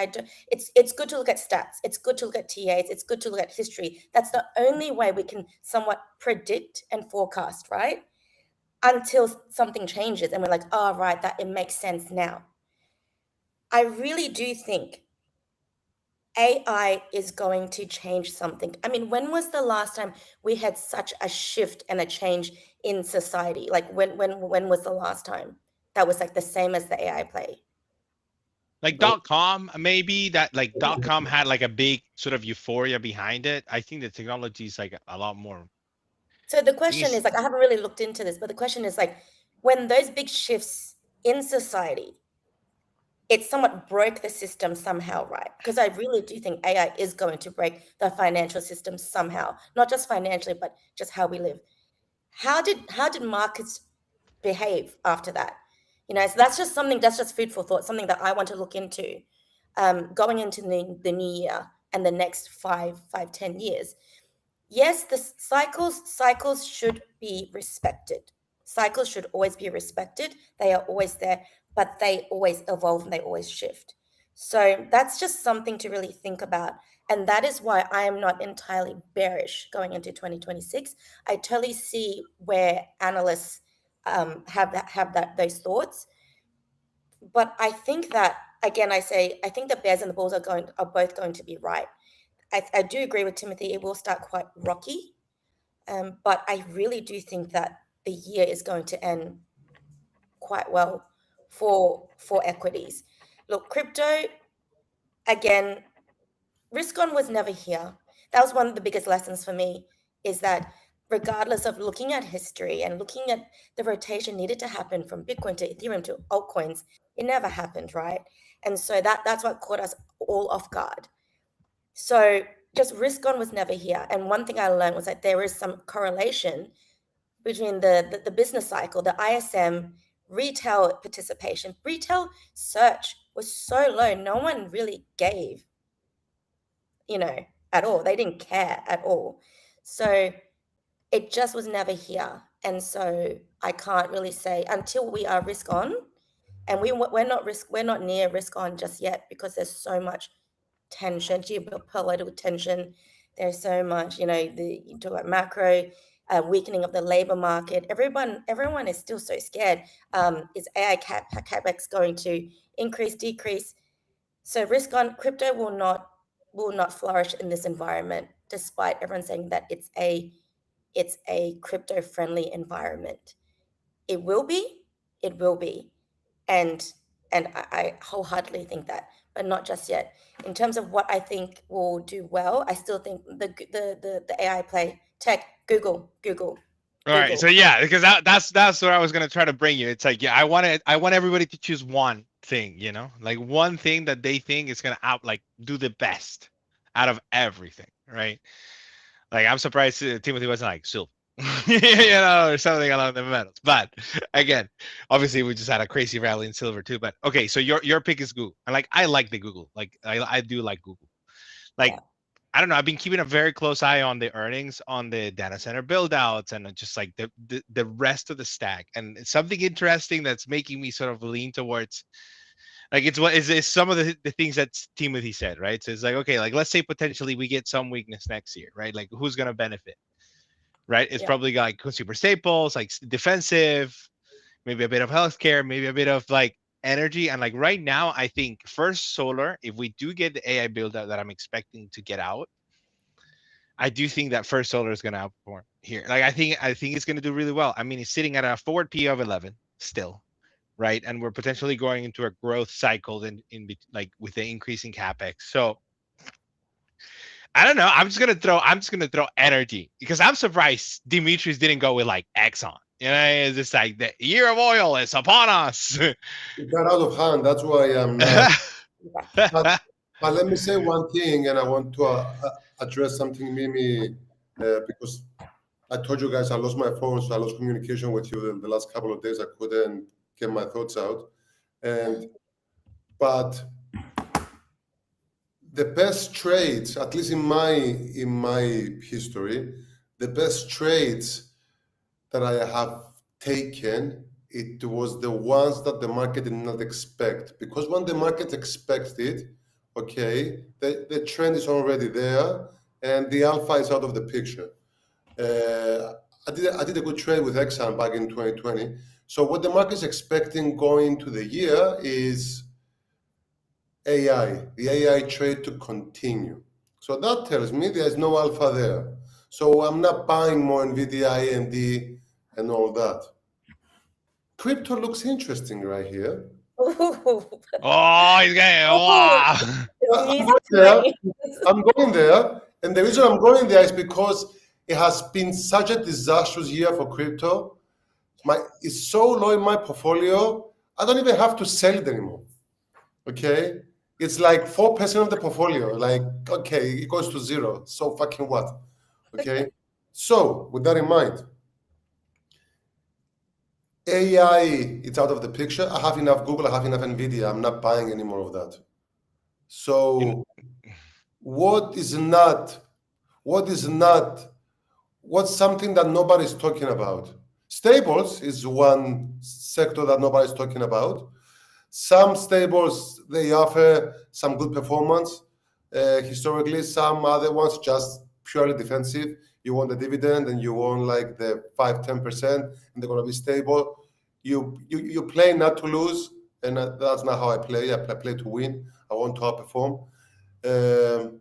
it's good to look at stats. It's good to look at TAs. It's good to look at history. That's the only way we can somewhat predict and forecast, right? Until something changes and we're like, oh, right, that it makes sense now. I really do think AI is going to change something. I mean, when was the last time we had such a shift and a change in society? Like when was the last time that was like the same as the AI play? like that, .com, maybe that like .com had like a big sort of euphoria behind it. I think the technology is like a lot more. So the I think question it's is like, I haven't really looked into this, but the question is like, when those big shifts in society, it somewhat broke the system somehow, right? Because I really do think AI is going to break the financial system somehow, not just financially, but just how we live. How did markets behave after that? So that's just something, that's just food for thought, something that I want to look into, going into the new year and the next 10 years. Yes, the cycles should be respected. Cycles should always be respected. They are always there, but they always evolve and they always shift. So that's just something to really think about. And that is why I am not entirely bearish going into 2026. I totally see where analysts have those thoughts. But I think that, again, I think the bears and the bulls are both going to be right. I do agree with Timothy. It will start quite rocky, but I really do think that the year is going to end quite well for equities. Look, crypto, again, risk on was never here. That was one of the biggest lessons for me, is that regardless of looking at history and looking at the rotation needed to happen from Bitcoin to Ethereum to altcoins, it never happened, right? And so that's what caught us all off guard. So just risk on was never here. And one thing I learned was that there is some correlation between the business cycle, the ISM, retail participation. Retail search was so low. No one really gave, at all. They didn't care at all. So it just was never here. And so I can't really say until we are risk on, and we're not near risk on just yet, because there's so much tension, geopolitical tension. There's so much, you talk about macro, weakening of the labor market. Everyone is still so scared. Is AI capex going to increase, decrease? So risk on crypto will not flourish in this environment, despite everyone saying that it's a crypto friendly environment. It will be, and I wholeheartedly think that, but not just yet. In terms of what I think will do well, I still think the AI play, tech, Google. All right, so yeah, because that's what I was gonna try to bring you. It's like, yeah, I want everybody to choose one thing, like one thing that they think is gonna do the best out of everything, right? Like, I'm surprised Timothy wasn't like silver, or something along the metals. But again, obviously we just had a crazy rally in silver too. But okay, so your pick is Google, and I like the Google, I do like Google, Yeah. I don't know. I've been keeping a very close eye on the earnings, on the data center build outs, and just like the rest of the stack. And it's something interesting that's making me sort of lean towards, like, it's some of the things that Timothy said, right? So it's like, okay, like, let's say potentially we get some weakness next year, right? Like, who's going to benefit, right? It's probably like consumer staples, like defensive, maybe a bit of healthcare, maybe a bit of like energy. And like right now, I think First Solar, if we do get the AI build out that I'm expecting to get out, I do think that First Solar is going to outperform here. Like, I think it's going to do really well. I mean, it's sitting at a forward P of 11 still, right? And we're potentially going into a growth cycle in like with the increasing capex. So I don't know. I'm just gonna throw energy, because I'm surprised Dimitris didn't go with like Exxon. It's just like the year of oil is upon us. It got out of hand. That's why I'm not. But let me say one thing, and I want to address something, Mimi, because I told you guys I lost my phone, so I lost communication with you the last couple of days. I couldn't get my thoughts out, but the best trades, at least in my history, the best trades that I have taken, it was the ones that the market did not expect. Because when the market expects it, okay, the trend is already there and the alpha is out of the picture. I did a good trade with Exxon back in 2020. So what the market is expecting going into the year is the AI trade to continue. So that tells me there's no alpha there. So I'm not buying more NVIDIA, AMD, and all that. Crypto looks interesting right here. Oh, he's getting wow. I'm going there. And the reason I'm going there is because it has been such a disastrous year for crypto. It's so low in my portfolio, I don't even have to sell it anymore. Okay, it's like 4% of the portfolio. Like, okay, it goes to zero. So fucking what? Okay. So with that in mind, AI, it's out of the picture. I have enough Google, I have enough Nvidia. I'm not buying any more of that. You know, So what is not, what is not, what's something that nobody's talking about? Stables is one sector that nobody's talking about. Some stables, they offer some good performance historically. Some other ones just purely defensive. You want the dividend and you want like the 5-10%, and they're going to be stable. You play not to lose, and that's not how I play. I play to win. I want to outperform. Um,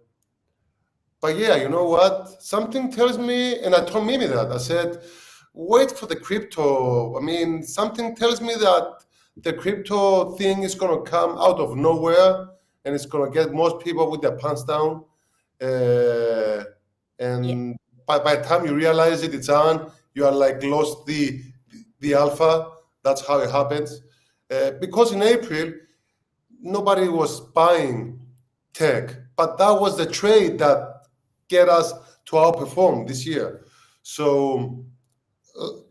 but yeah, you know what? Something tells me, and I told Mimi that. I said, wait for the crypto. I mean, something tells me that the crypto thing is going to come out of nowhere and it's going to get most people with their pants down. Uh, Yeah. and by the time you realize it, it's on, you are like lost the alpha. That's how it happens. Because in April, nobody was buying tech, but that was the trade that get us to outperform this year. So,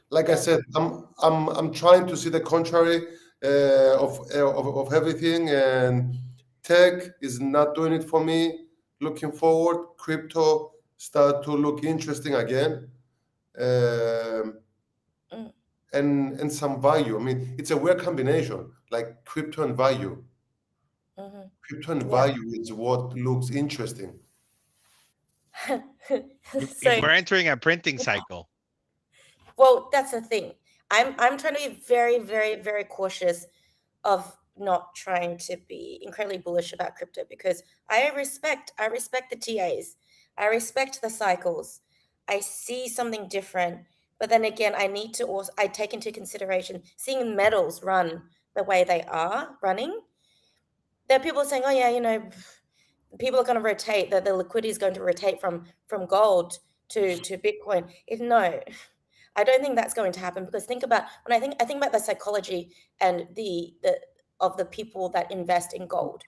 like I Yeah. said, I'm trying to see the contrary of everything, and tech is not doing it for me. Looking forward, crypto start to look interesting again, um, Mm, and some value. I mean, it's a weird combination, like crypto and value. mhm. Crypto and Yeah. value is what looks interesting. So, we're entering a printing cycle. well, that's the thing. I'm trying to be very, very, very cautious of not trying to be incredibly bullish about crypto because I respect the TAs. I respect the cycles. I see something different. But then again, I take into consideration seeing metals run the way they are running. There are people saying, oh yeah, people are going to rotate, that the liquidity is going to rotate from gold to Bitcoin. If no, I don't think that's going to happen because I think about the psychology and the of the people that invest in gold.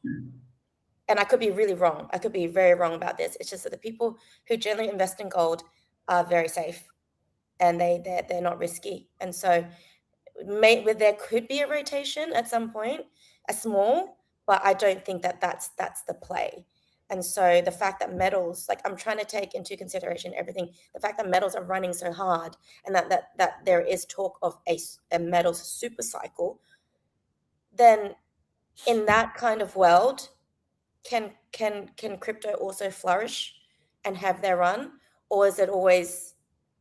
And I could be really wrong. I could be very wrong about this. It's just that the people who generally invest in gold are very safe and they're not risky. And so there could be a rotation at some point, a small, but I don't think that that's the play. And so the fact that metals, like I'm trying to take into consideration everything, the fact that metals are running so hard, and that there is talk of a metals super cycle, then in that kind of world, can crypto also flourish and have their run, or is it always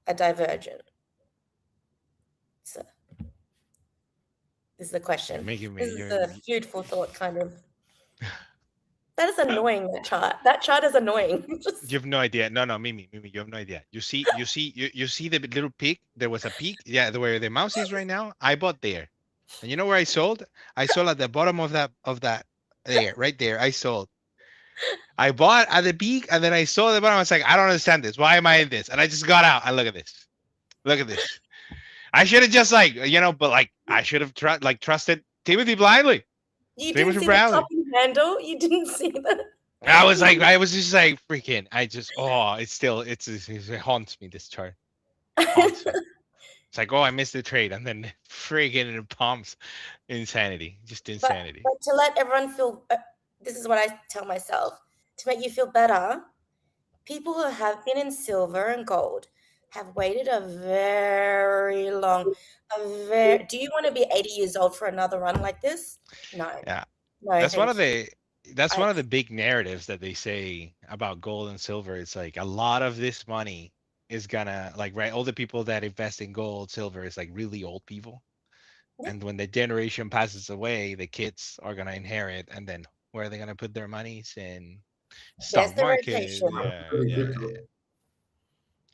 a divergent? So this is the You're question. making This me. is You're, a food for thought kind of. That is annoying, that chart. That chart is annoying. you have no idea. No, no, Mimi, you have no idea. You see the little peak. There was a peak. Yeah, where the mouse is right now. I bought there, and you know where I sold? I sold at the bottom of that there, right there. I sold. I bought at the peak, and then I saw the bottom. I was like, I don't understand this. Why am I in this? And I just got out. And look at this. Look at this. I should have just but like I should have trusted Timothy blindly. You didn't Timothy see the Brownlee. top handle? You didn't see the. I was just like freaking. I just it haunts me. This chart haunts me. It's like, oh, I missed the trade, and then freaking it pumps. Insanity, just but insanity. but to let everyone feel, this is what I tell myself, to make you feel better. People who have been in silver and gold have waited a very long, do you want to be 80 years old for another run like this? No, Yeah, no, that's one thank of you. the that's I one of the big narratives that they say about gold and silver. It's like a lot of this money is gonna like right. All the people that invest in gold, silver is like really old people, Yeah, and when the generation passes away, the kids are gonna inherit, and then where are they gonna put their monies in? there's Stock the market, rotation. Crypto.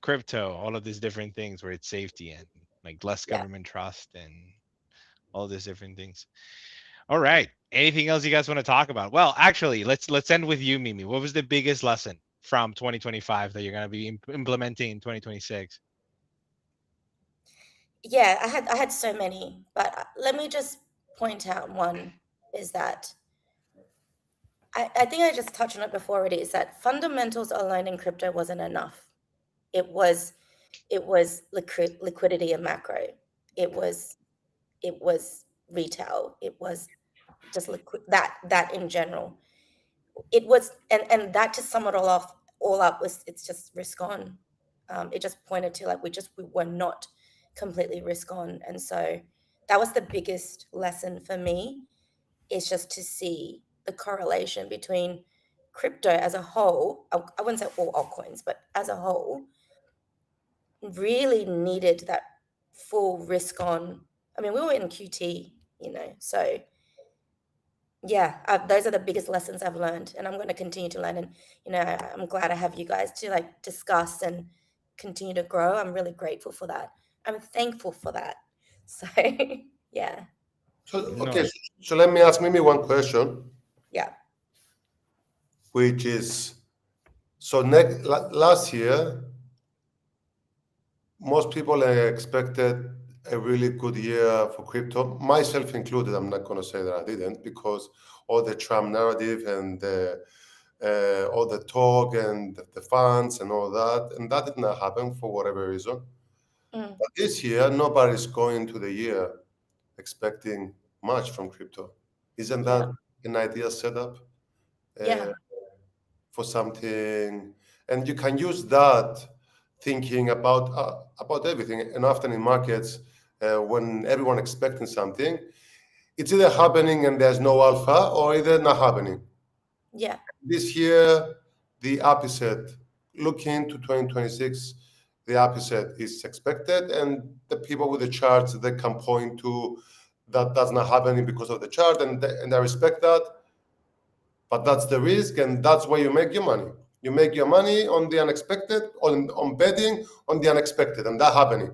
crypto, all of these different things where it's safety and like less Yeah. government trust and all these different things. All right. Anything else you guys want to talk about? Well, actually, let's end with you, Mimi. What was the biggest lesson from 2025 that you're going to be implementing in 2026? Yeah, I had so many, but let me just point out one, is that I think I just touched on it before already, is that fundamentals alone in crypto wasn't enough. It was liquidity and macro. It was retail. It was just that in general. It was, and that, to sum it all up, was, it's just risk on. It just pointed to, like, we were not completely risk on, and so that was the biggest lesson for me, is just to see the correlation between crypto as a whole. I wouldn't say all altcoins, but as a whole, really needed that full risk on. I mean, we were in QT, so yeah, those are the biggest lessons I've learned, and I'm going to continue to learn. And I'm glad I have you guys to, like, discuss and continue to grow. I'm really grateful for that. I'm thankful for that. So yeah. So No. okay, so let me ask maybe one question, Yeah. which is, so last year, most people expected a really good year for crypto, myself included. I'm not going to say that I didn't, because all the Trump narrative and all the talk and the funds and all that, and that did not happen for whatever reason. Mm. But this year, nobody's going to the year expecting much from crypto. Isn't Yeah. that an ideal setup Yeah. for something? And you can use that thinking about everything. And often in markets, when everyone expecting something, it's either happening and there's no alpha, or either not happening. Yeah. This year, the opposite. Looking to 2026, the opposite is expected, and the people with the charts, they can point to that that's not happening because of the chart, and I respect that. But that's the risk, and that's where you make your money. You make your money on the unexpected, on betting on the unexpected, and that happening.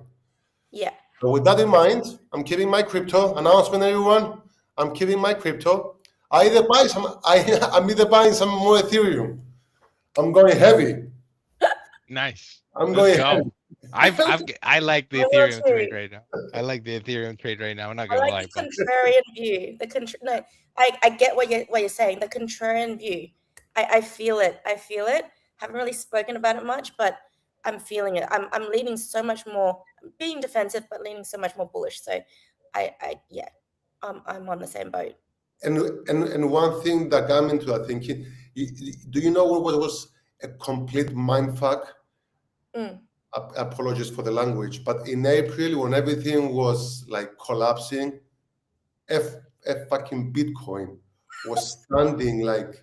Yeah. So with that in mind, I'm keeping my crypto. Announcement, everyone. I'm keeping my crypto. I'm either buying some more Ethereum. I'm going heavy. Nice. I'm Let's going go. heavy. I like the I will Ethereum trade too. right now. I like the Ethereum trade right now. I'm not I gonna like lie, the but contrarian view. No, I get what you're saying. The contrarian view. I feel it. Haven't really spoken about it much, but I'm feeling it. I'm leaning so much more. I'm being defensive, but leaning so much more bullish. So, yeah, I'm on the same boat. And one thing that got me into that thinking, do you know what was a complete mindfuck? Mm. Apologies for the language, but in April, when everything was like collapsing, F fucking Bitcoin was standing like.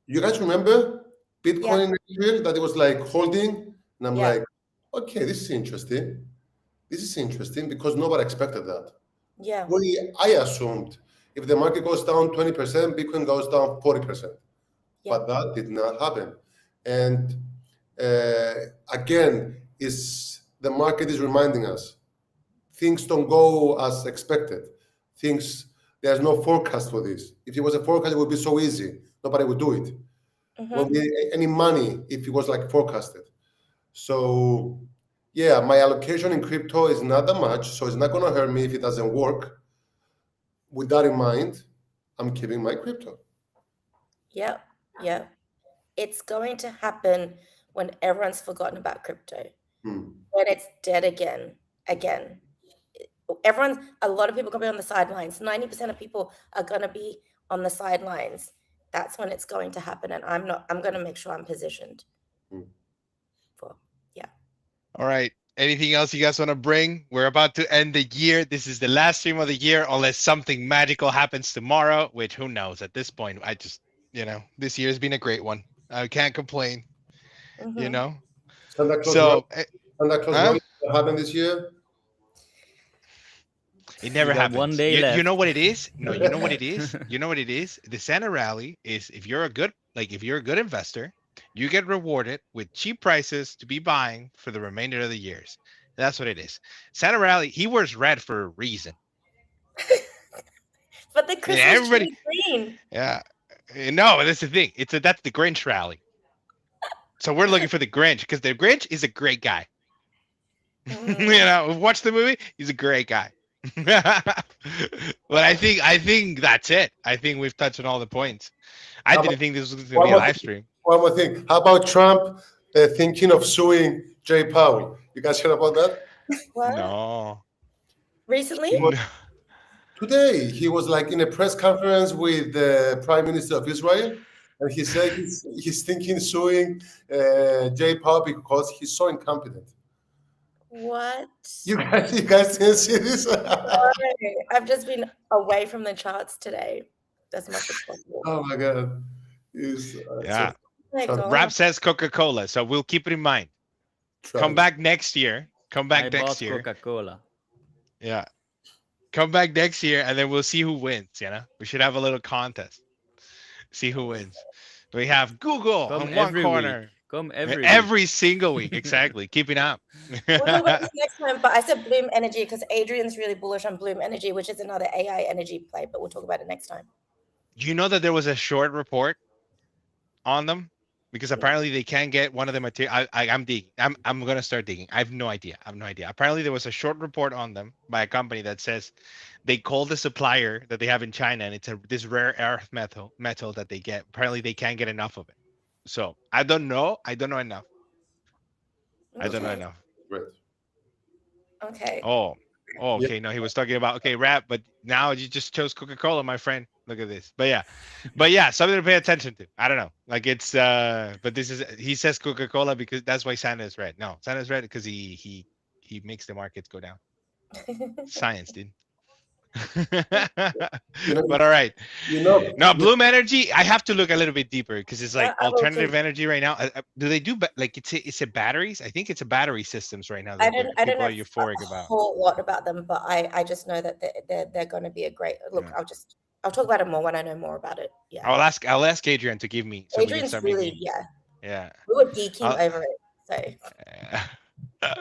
You guys remember Bitcoin in April, that it was like holding, and I'm Yeah. like, okay, this is interesting. This is interesting because nobody expected that. Yeah. I assumed if the market goes down 20%, Bitcoin goes down 40%. Yeah. But that did not happen. And again, the market is reminding us things don't go as expected. There's no forecast for this. If it was a forecast, it would be so easy. Nobody would do it. Won't be any money if it was like forecasted. So yeah, my allocation in crypto is not that much, so it's not going to hurt me if it doesn't work. With that in mind, I'm keeping my crypto. Yeah. Yeah. It's going to happen when everyone's forgotten about crypto. When it's dead again. A lot of people are going to be on the sidelines. 90% of people are going to be on the sidelines. That's when it's going to happen, and I'm going to make sure I'm positioned for. Yeah. all right. Anything else you guys want to bring? We're about to end the year. This is the last stream of the year, unless something magical happens tomorrow, which who knows at this point. I just, this year has been a great one. I can't complain, Santa Claus So, Rally happened this year. it never You got happens. one day You left. know what it is? No, you know what it is? You know what it is? The Santa rally is if you're a good investor, you get rewarded with cheap prices to be buying for the remainder of the years. That's what it is. Santa rally, he wears red for a reason. But the Christmas tree is green. Yeah. No, that's the thing. That's the Grinch rally. So we're looking for the Grinch because the Grinch is a great guy. Watch the movie. He's a great guy. But I think that's it. I think we've touched on all the points. I How didn't about, think this was going to one be a more live thing. stream. One more thing. How about Trump thinking of suing Jay Powell? You guys heard about that? What? No. Recently? No. Today, he was like in a press conference with the Prime Minister of Israel, and he said he's thinking suing Jay Powell because he's so incompetent. What? You guys didn't see this? Sorry. I've just been away from the charts today as much as possible. Oh my God. He's, Yeah. Oh my so God. Rap says Coca-Cola, so we'll keep it in mind. Come Trump. back next year. Come I back next bought year. Coca-Cola. Yeah. Come back next year, and then we'll see who wins. You know, we should have a little contest. See who wins. We have Google Come on one every corner. week. Come every week. Every single week. Exactly. Keeping up. We'll talk about this next time, but I said Bloom Energy because Adrian's really bullish on Bloom Energy, which is another AI energy play, but we'll talk about it next time. Do you know that there was a short report on them? Because apparently they can't get one of the material. I'm digging. I'm gonna start digging. I have no idea. Apparently there was a short report on them by a company that says they call the supplier that they have in China, and it's this rare earth metal that they get. Apparently they can't get enough of it. So I don't know. I don't know enough. I don't know Okay. enough. Great. Okay. Oh, Yeah. okay. No, he was talking about rap, but now you just chose Coca-Cola, my friend. Look at this. But yeah, something to pay attention to. I don't know. Like it's but this is he says Coca-Cola because that's why Santa is red. No, Santa's red because he makes the markets go down. Science, dude. You know, But all right. you know, Now, Bloom Energy, I have to look a little bit deeper because it's like I will alternative too. energy right now. Do they do like it's a batteries? I think it's a battery systems right now I that don't people know are euphoric a about. whole lot about them, but I just know that they're going to be a great look. Yeah. I'll talk about it more when I know more about it. Yeah. I'll ask Adrian to give me so we can Adrian's start really making. Yeah. we were geeking I'll- over it. So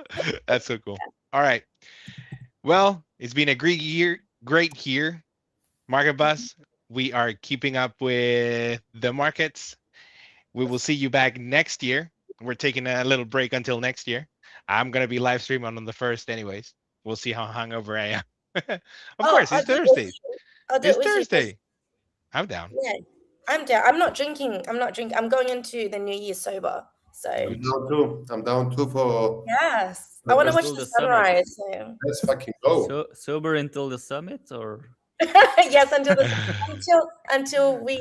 That's so cool. All right. Well, it's been a great year. Market Bus. We are keeping up with the markets. We will see you back next year. We're taking a little break until next year. I'm gonna be live streaming on the 1st, anyways. We'll see how hungover I am. Of course, I'll it's do it with Thursday. you. I'll do It's it with you 'cause- Thursday. I'm down. Yeah, I'm down. I'm not drinking. I'm going into the new year sober. So I'm down too. I'm down too for yes, I want to watch Until the the summit. sunrise. So let's fucking go. So sober until the summit, or yes, until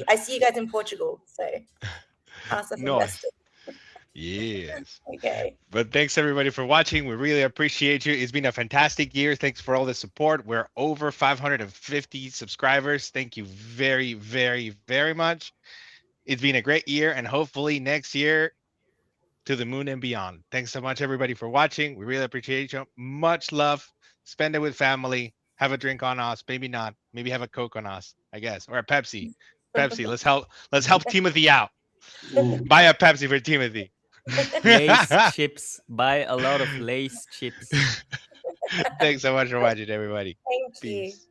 I see you guys in Portugal. So ask us No. investors. Yes. Okay. But thanks everybody for watching. We really appreciate you. It's been a fantastic year. Thanks for all the support. We're over 550 subscribers. Thank you very, very, very much. It's been a great year, and hopefully next year to the moon and beyond. Thanks so much everybody for watching. We really appreciate you. Much love. Spend it with family. Have a drink on us. Maybe not. Maybe have a Coke on us, I guess, or a Pepsi. Pepsi. Let's help Timothy out. Ooh. Buy a Pepsi for Timothy. Lace chips. Buy a lot of Lace chips. Thanks so much for watching, everybody. Thank you. Peace.